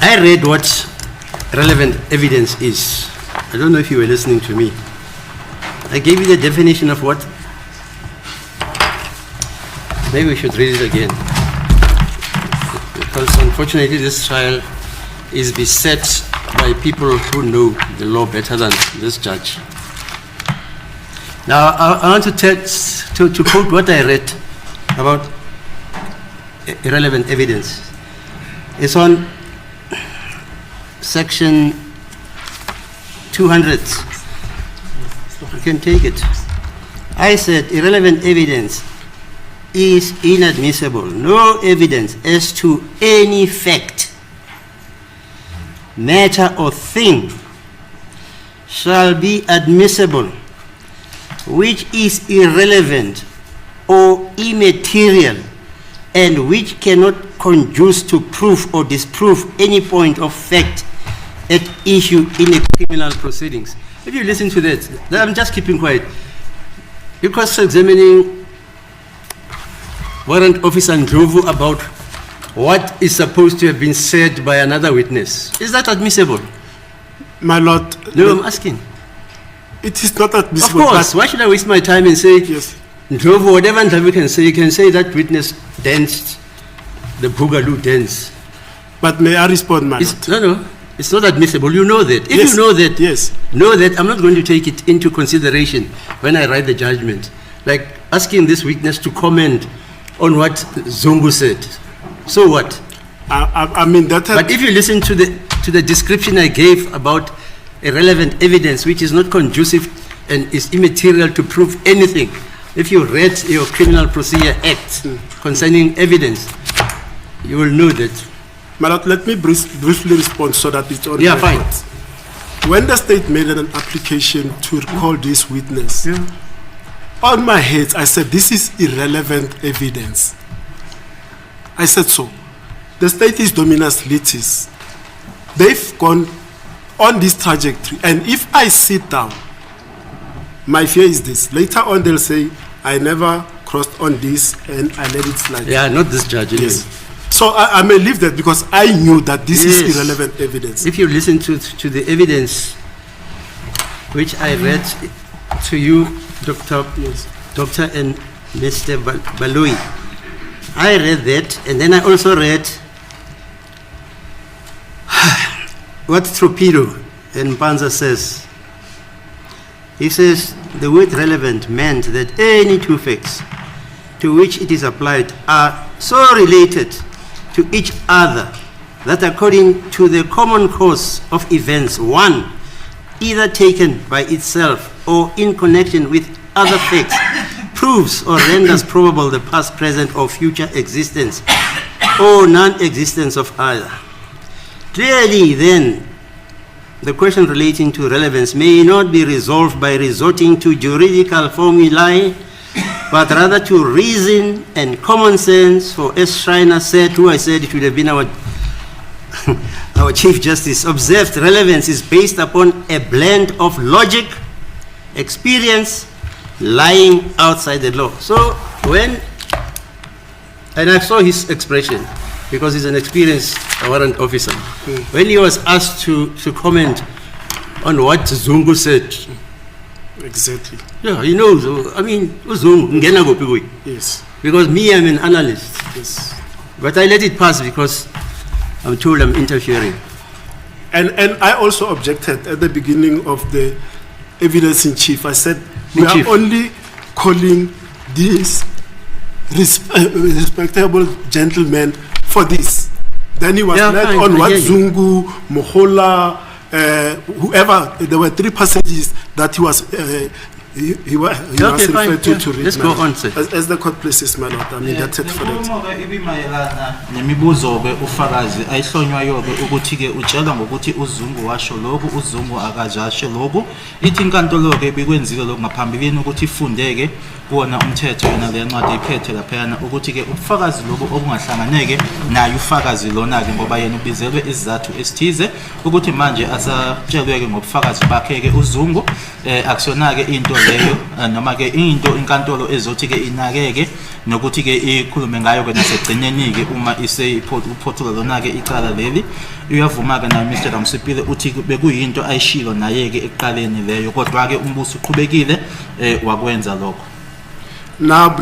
I read what relevant evidence is. I don't know if you were listening to me. I gave you the definition of what? Maybe we should read it again. Because unfortunately this trial is beset by people who know the law better than this judge. Now I want to quote what I read about irrelevant evidence. It's on section 200. You can take it. I said irrelevant evidence is inadmissible. No evidence as to any fact, matter or thing shall be admissible which is irrelevant or immaterial and which cannot conduce to prove or disprove any point of fact at issue in a criminal proceedings. If you listen to that, I'm just keeping quiet. You're cross-examining Warrant Officer Ndlovu about what is supposed to have been said by another witness. Is that admissible? My Lord. No, I'm asking. It is not admissible. Of course. Why should I waste my time and say, yes, Ndlovu, whatever Ndlovu can say, you can say that witness danced the Boogaloo dance. But may I respond, my Lord? No. It's not admissible. You know that. If yes, you know that, yes, know that I'm not going to take it into consideration when I write the judgment. Like asking this witness to comment on what Zungu said. So what? I mean that. But if you listen to the description I gave about irrelevant evidence, which is not conducive and is immaterial to prove anything, if you read your Criminal Procedure Act concerning evidence, you will know that. My Lord, let me briefly respond so that it's on record. Fine. When the state made an application to recall this witness, on my head, I said, this is irrelevant evidence. I said so. The state is dominus litis. They've gone on this trajectory. And if I sit down, my fear is this. Later on, they'll say, I never crossed on this and I let it slide. Yeah, not this judge. Yes. So I may leave that because I knew that this is irrelevant evidence. If you listen to the evidence which I read to you, Dr. and Mr. Baloyi, I read that, and then I also read what Torpedo and Panza says. He says the word relevant meant that any two facts to which it is applied are so related to each other that according to the common course of events, one, either taken by itself or in connection with other facts, proves or renders probable the past, present, or future existence or non-existence of either. Clearly, then, the question relating to relevance may not be resolved by resorting to juridical formulae, but rather to reason and common sense. For as Schreiner said, who I said it would have been our Chief Justice, observed relevance is based upon a blend of logic, experience, lying outside the law. So and I saw his expression, because he's an experienced warrant officer. When he was asked to comment on what Zungu said. Exactly. Yeah, he knows. I mean, Zungu, yes. Because me, I'm an analyst. Yes. But I let it pass because I'm told I'm interfering. And I also objected at the beginning of the evidence in chief. I said, we are only calling these respectable gentlemen for this. Then he was led on what Zungu, Mohola, whoever, there were three passages that he was referred to read. Let's go on, sir. As the court places, my Lord, I mean, that's it for that. Nemibuzo-ke ufakazi ayihlonywayo-ke ukuthi-ke utshelwa ngokuthi uZungu washo lokhu, uZungu akazasho lokhu. Ithi inkantolo-ke bikwenzile lokhu ngaphambilini ukuthi ifundeke kuwona umthetho yona le ncwadi iphethe laphayana ukuthi-ke ubufakazi lobu obungahlanganeke naye ufakazi lona-ke ngoba yena ubizelwe isizathu esithize ukuthi manje asatshelwe-ke ngobufakazi bakhe-ke uZungu akusiyona-ke into leyo noma ke into inkantolo ezothi ke inakeke nokuthi ke ikhulume ngayo ke nasegcineni ke uma uphothula lona ke icala leli uyavuma ke na Mr. Damsipile uthi bekuyinto ayishilo naye ke ekuqaleni leyo kodwa ke umbuso uqhubekile wakwenza lokho. Now,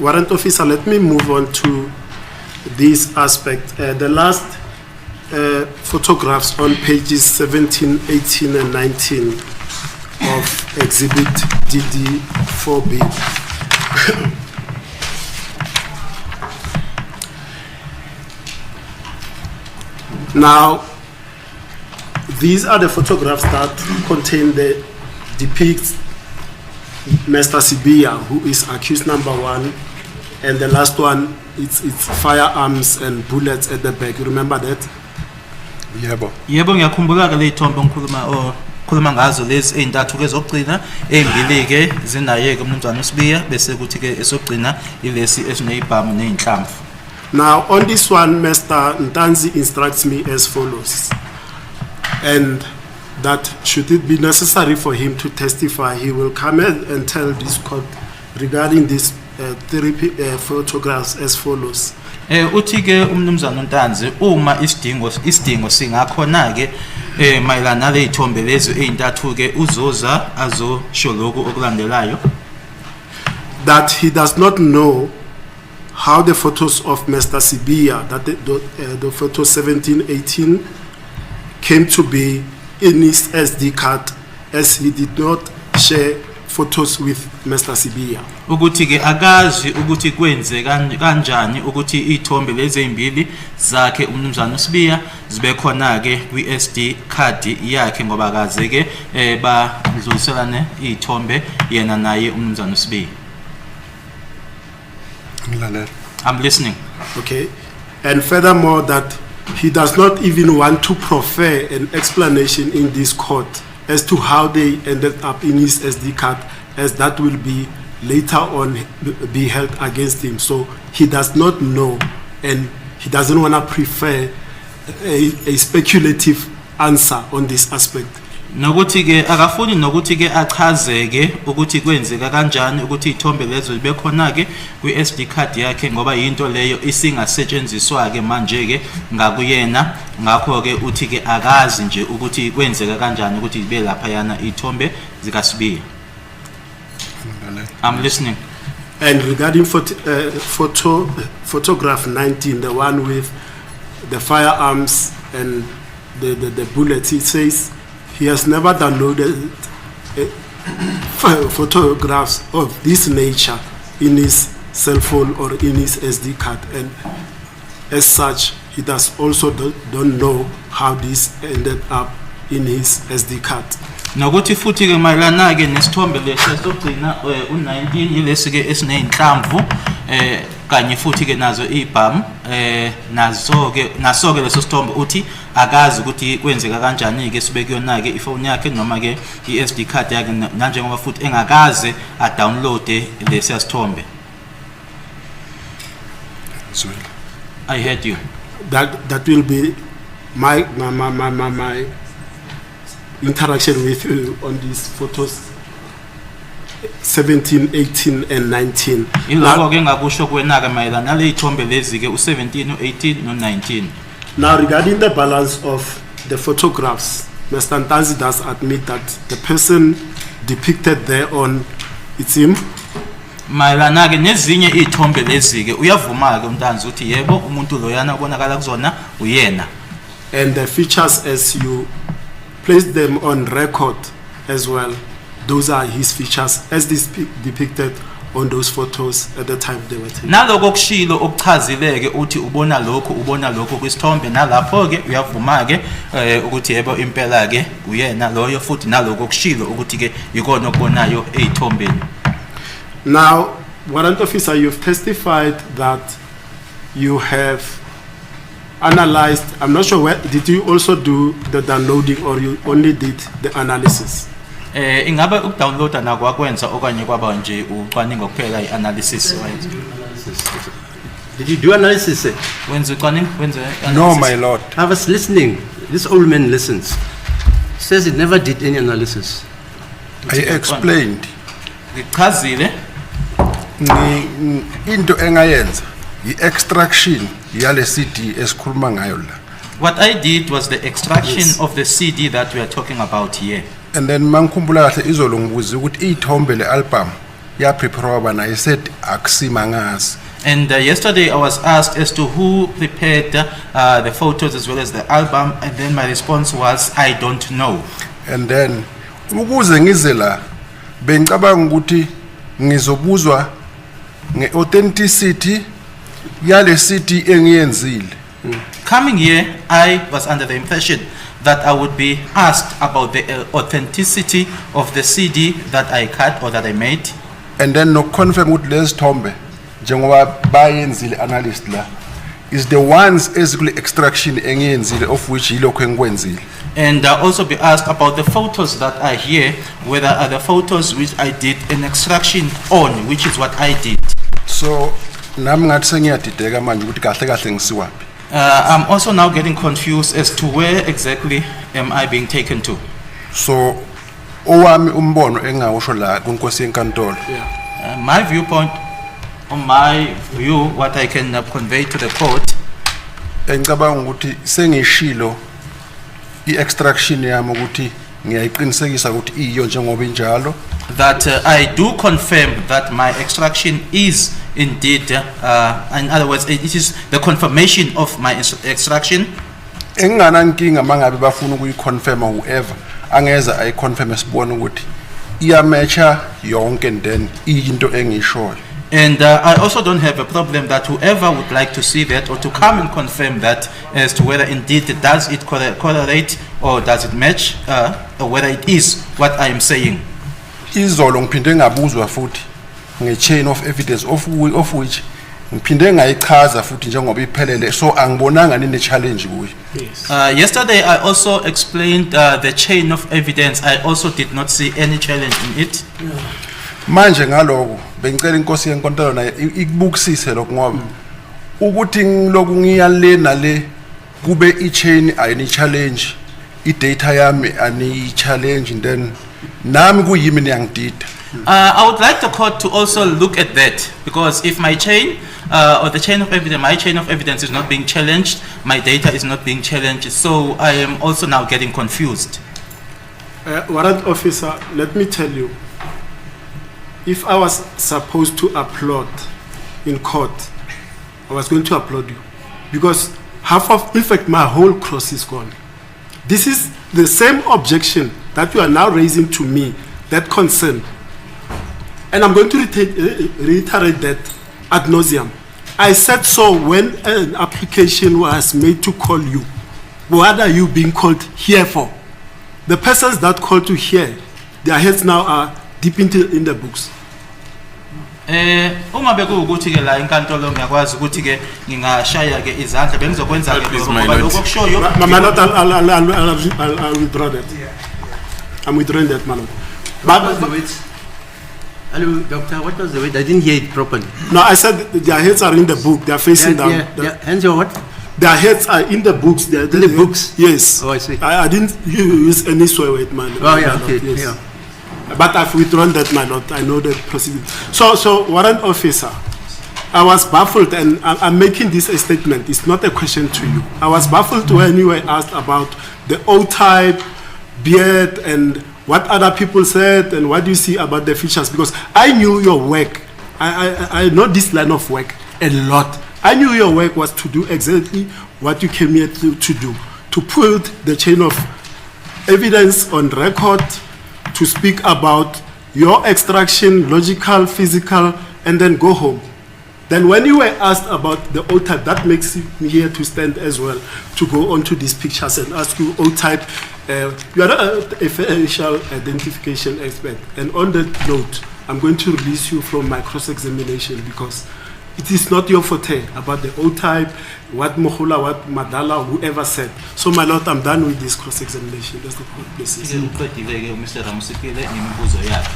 warrant officer, let me move on to this aspect. The last photographs on pages 17, 18, and 19 of Exhibit DD4B. Now, these are the photographs that contain the depicts Mr. Sibia, who is accused number 1, and the last one, it's firearms and bullets at the back. You remember that? Yebo ngiyakhumbula ke le ithombe ngikhuluma ngazo lezi ezintathu ke zokugcina ezimbili ke zinaye ke umnumzana uSibiya bese kuthi ke esogcina ilesi esineyibhamu nezinhlamvu. Now on this one, Mr. Ntanzi instructs me as follows, and that should it be necessary for him to testify, he will come and tell this court regarding these three photographs as follows. Uthi ke umnumzana uNtanzi uma isidingo singakhona ke mayelana nale ithombe lezi ezintathu ke uzoza azosho lokho okulandelayo. That he does not know how the photos of Mr. Sibia, that the photos 17, 18 came to be in his SD card, as he did not share photos with Mr. Sibia. Ukuthi ke akazi ukuthi kwenze kanjani ukuthi ithombe lezi ezimbili zakhe umnumzana uSibiya zibe khona ke kwi SD card yakhe ngoba akaze ke badluliselane ithombe yena naye umnumzana uSibiya. I'm listening. Okay. And furthermore, that he does not even want to proffer an explanation in this court as to how they ended up in his SD card, as that will be later on be held against him. So he does not know, and he doesn't want to prefer a speculative answer on this aspect. Nokuthi ke akafuni nokuthi ke achazeke ukuthi kwenzeka kanjani ukuthi ithombe lezo libe khona ke kwi SD card yakhe ngoba into leyo isingasetshenziswa ke manje ke ngakuyena ngakho ke uthi ke akazi nje ukuthi kwenzeka kanjani ukuthi libe lapha yana ithombe zikaSibiya. I'm listening. And regarding photograph 19, the one with the firearms and the bullets, it says he has never downloaded photographs of this nature in his cell phone or in his SD card, and as such, he does also don't know how this ended up in his SD card. Nokuthi futhi ke mayelana ke nesithombe lesi sokugcina u19 ilesi ke esineyinhlamvu kanye futhi ke nazo ibhamu naso ke leso sithombe uthi akazi ukuthi kwenzeka kanjani ke sibe kuyona ke ifone yakhe noma ke iSD card yakhe nanje ngoba futhi engakaze a download lesi sithombe. I heard you. That will be my interaction with you on these photos 17, 18 and 19. Iloko ke ngakusho kwena ke mayelana nale ithombe lezi ke u17, u18 no19. Now regarding the balance of the photographs, Mr. Ntanzi does admit that the person depicted there on it's him. Mayelana ke nezinye ithombe lezi ke uyavuma ke uNtanzi uthi yebo umuntu loyana ubonakala kuzona uyena. And the features, as you place them on record as well, those are his features as depicted on those photos at the time they were taken. Naloko kushilo okuchazileke uthi ubona lokho kwisithombe nalapho ke uyavuma ke ukuthi yebo impela ke uyena loyo futhi naloko kushilo ukuthi ke ikona okubonayo ezithombeni. Now, warrant officer, you've testified that you have analyzed, I'm not sure where, did you also do the downloading or you only did the analysis? Ingabe ukudownloada nakwakwenza okanye kwaba nje ucwaningo kuphela ianalysis right? Did you do analysis? Wenza ucwaningo wenza analysis? No, my lord. I was listening. This old man listens. Says he never did any analysis. I explained. Ngichazile into engayenza i-extraction yale CD esikhuluma ngayo la. what I did was the extraction of the CD that we are talking about here. And then mangikhumbula kahle izolo ngibuza ukuthi ithombe le album ya prepare bana I said akusimangazi. And yesterday I was asked as to who prepared the photos as well as the album, and then my response was, I don't know. And then ukuze ngize la bengicabanga ukuthi ngizobuzwa ngeauthenticity yale CD engiyenzile. Coming here, I was under the impression that I would be asked about the authenticity of the CD that I cut or that I made. And then no confirm ukuthi lezithombe njengoba bayenzile analyst la is the ones ezikule extraction engiyenzile of which yilokho engikwenzile. And also be asked about the photos that are here, whether are the photos which I did an extraction on, which is what I did. So nami ngathi sengiyadideka manje ukuthi kahle kahle ngisiwaphi. I'm also now getting confused as to where exactly am I being taken to. So owami umbono engawusho la kunkosi yenkantolo. My viewpoint, on my view, what I can convey to the court, Engicabanga ukuthi sengishilo i-extraction yami ukuthi ngiyayiqinisekisa ukuthi iyo njengoba injalo. that I do confirm that my extraction is indeed, in other words, it is the confirmation of my extraction. Engingana nkinga mangabe bafuna ukuyiconfirm whoever angeza ayiconfirm esibona ukuthi iyamatcha yonke and then into engishoyo. And I also don't have a problem that whoever would like to see that or to come and confirm that as to whether indeed does it correlate or does it match, or whether it is what I am saying. Izolo ngiphinde ngabuzwa futhi nge-chain of evidence of which ngiphinde ngayichaza futhi njengoba iphelele so angibonanga nine challenge kuyo. Yesterday I also explained the chain of evidence. I also did not see any challenge in it. Manje ngaloko bengicela inkosi yenkantolo naye ikubukisise lokho ngoba ukuthi ngiloku ngiyale nale kube i-chain ayini challenge i-data yami ani challenge and then nami kuyimi niyangidida. I would like the court to also look at that, because if my chain or the chain of evidence, my chain of evidence is not being challenged, my data is not being challenged, so I am also now getting confused. Warrant officer, let me tell you, if I was supposed to applaud in court, I was going to applaud you, because half of, in fact, my whole cross is gone. This is the same objection that you are now raising to me, that concern. And I'm going to reiterate that ad nauseum. I said so when an application was made to call you. What are you being called here for? The persons that called you here, their heads now are deep in the books. Uma bekuwukuthi ke la inkantolo ngiyakwazi ukuthi ke ngingashaya ke izandla bengizokwenza ke ngoba lokho kushoyo. My lord, I'll withdraw that. I'm withdrawing that, my lord. What was the weight? Hello, doctor, what was the weight? I didn't hear it properly. No, I said their heads are in the book. They are facing down. Hands are what? Their heads are in the books. They are In the books? Yes. Oh, I see. I didn't use any swear word, man. Oh, yeah, my okay. lord, yes. Yeah. But I've withdrawn that, my lord. I know the proceeding. So, warrant officer, I was baffled, and I'm making this a statement. It's not a question to you. I was baffled when you were asked about the O-type, beard, and what other people said, and what do you see about the features? Because I knew your work. I know this line of work a lot. I knew your work was to do exactly what you came here to do, to put the chain of evidence on record, to speak about your extraction, logical, physical, and then go home. Then when you were asked about the O-type, that makes me here to stand as well, to go on to these pictures and ask you O-type. You are a facial identification expert, and on that note, I'm going to release you from my cross-examination because it is not your forte about the O-type, what Mohula, what Madala, whoever said. So, my lord, I'm done with this cross-examination. That's the point. Mr. Ramusikile, imibuzo yakhe.